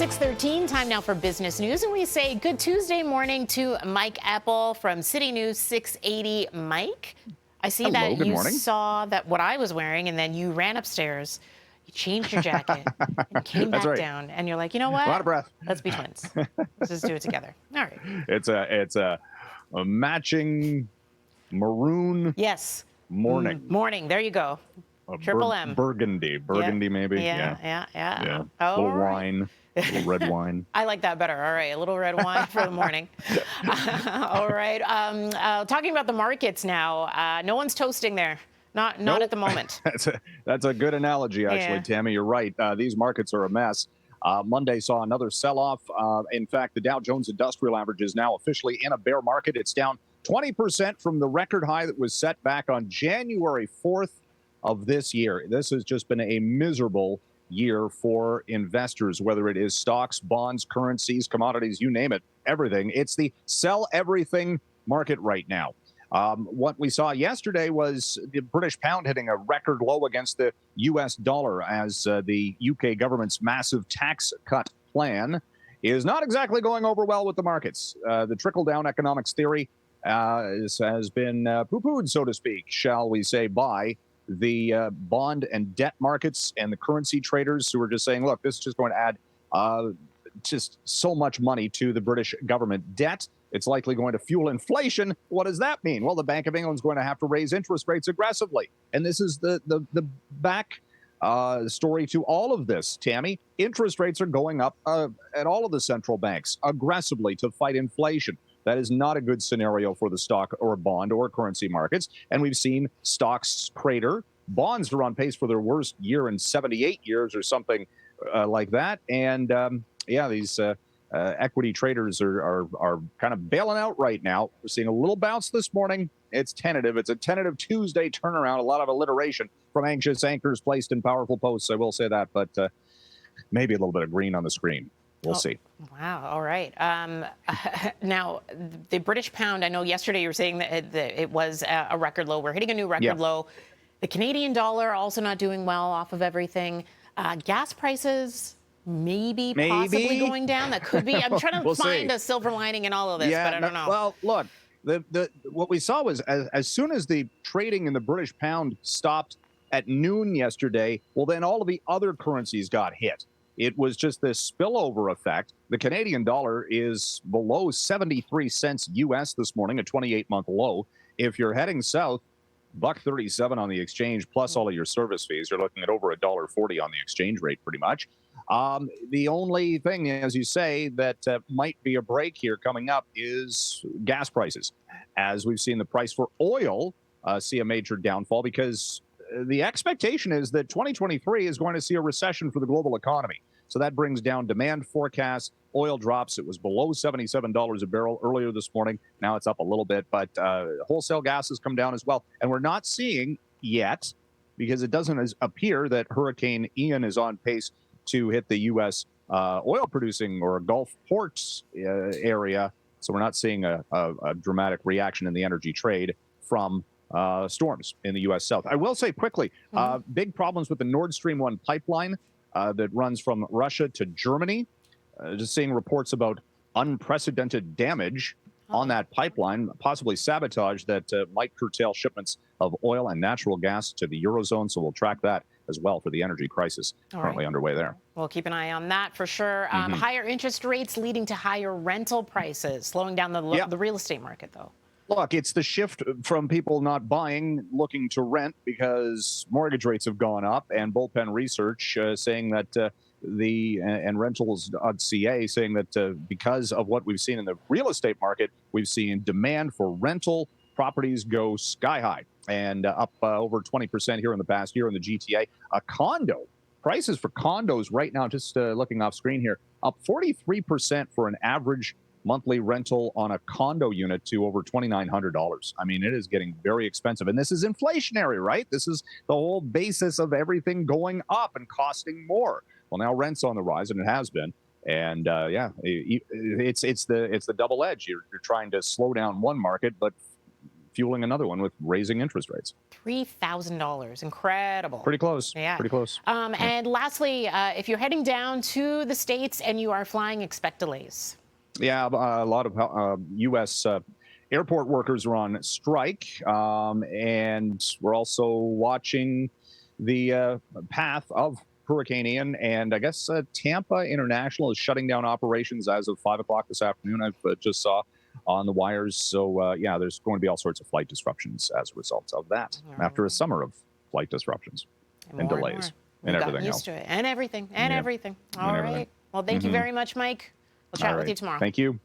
6:13, time now for business news, and we say good Tuesday morning to Mike Eppel from CityNews 680. Mike, I see that you saw that what I was wearing, and then you ran upstairs, you changed your jacket, and you came back down, and you're like, you know what? A lot of breath. Let's be twins. Let's just do it together. All right. It's a matching maroon. Yes. Morning. Morning. There you go. Triple M. Burgundy maybe. Yeah. A little wine. A little red wine. I like that better. All right, a little red wine for the morning. All right. Talking about the markets now. No one's toasting there. Not at the moment. That's a good analogy, actually, Tammie. You're right. These markets are a mess. Monday saw another sell-off. In fact, the Dow Jones Industrial Average is now officially in a bear market. It's down 20% from the record high that was set back on January 4th of this year. This has just been a miserable year for investors, whether it is stocks, bonds, currencies, commodities, you name it, everything. It's the sell everything market right now. What we saw yesterday was the British pound hitting a record low against the U.S. dollar as the UK government's massive tax cut plan is not exactly going over well with the markets. The trickle-down economics theory has been poo-pooed, so to speak, shall we say, by the bond and debt markets and the currency traders who are just saying, look, this is just going to add just so much money to the British government debt. It's likely going to fuel inflation. What does that mean? Well, the Bank of England's going to have to raise interest rates aggressively. And this is the back story to all of this, Tammie. Interest rates are going up at all of the central banks aggressively to fight inflation. That is not a good scenario for the stock or bond or currency markets. And we've seen stocks crater. Bonds are on pace for their worst year in 78 years or something like that. And these equity traders are kind of bailing out right now. We're seeing a little bounce this morning. It's tentative. It's a tentative Tuesday turnaround. A lot of alliteration from anxious anchors placed in powerful posts. I will say that, but maybe a little bit of green on the screen. We'll see. Wow. All right. Now, the British pound, I know yesterday you were saying that it was a record low. We're hitting a new record low. The Canadian dollar also not doing well off of everything. Gas prices possibly going down. That could be. I'm trying to find a silver lining in all of this, but I don't know. Well, look, what we saw was as soon as the trading in the British pound stopped at noon yesterday, well, then all of the other currencies got hit. It was just this spillover effect. The Canadian dollar is below 73 cents U.S. this morning, a 28-month low. If you're heading south, $1.37 on the exchange, plus all of your service fees, you're looking at over $1.40 on the exchange rate, pretty much. The only thing, as you say, that might be a break here coming up is gas prices. As we've seen the price for oil see a major downfall because the expectation is that 2023 is going to see a recession for the global economy. So that brings down demand forecasts. Oil drops. It was below $77 a barrel earlier this morning. Now it's up a little bit, but wholesale gas has come down as well. And we're not seeing yet, because it doesn't appear that Hurricane Ian is on pace to hit the U.S. Oil producing or Gulf ports area. So we're not seeing a dramatic reaction in the energy trade from storms in the U.S. South. I will say quickly, big problems with the Nord Stream 1 pipeline that runs from Russia to Germany. Just seeing reports about unprecedented damage on that pipeline, possibly sabotage that might curtail shipments of oil and natural gas to the Eurozone. So we'll track that as well for the energy crisis currently underway there. We'll keep an eye on that for sure. Higher interest rates leading to higher rental prices, slowing down the real estate market, though. Look, it's the shift from people not buying, looking to rent because mortgage rates have gone up, and bullpen research saying that and rentals.ca saying that because of what we've seen in the real estate market, we've seen demand for rental properties go sky high and up over 20% here in the past year in the GTA. Prices for condos right now, just looking off screen here, up 43% for an average monthly rental on a condo unit to over $2,900. I mean, it is getting very expensive. And this is inflationary, right? This is the whole basis of everything going up and costing more. Well, now rent's on the rise, and it has been. And it's the double edge. You're trying to slow down one market, but fueling another one with raising interest rates. $3,000. Incredible. Pretty close. Yeah. Pretty close. And lastly, if you're heading down to the States and you are flying, expect delays. Yeah, a lot of U.S. Airport workers are on strike, and we're also watching the path of Hurricane Ian. And I guess Tampa International is shutting down operations as of 5 o'clock this afternoon. I've just saw on the wires. So, yeah, there's going to be all sorts of flight disruptions as a result of that after a summer of flight disruptions and delays and everything else. To it. And everything. All right. Well, thank you very much, Mike. We'll chat with you tomorrow. Thank you.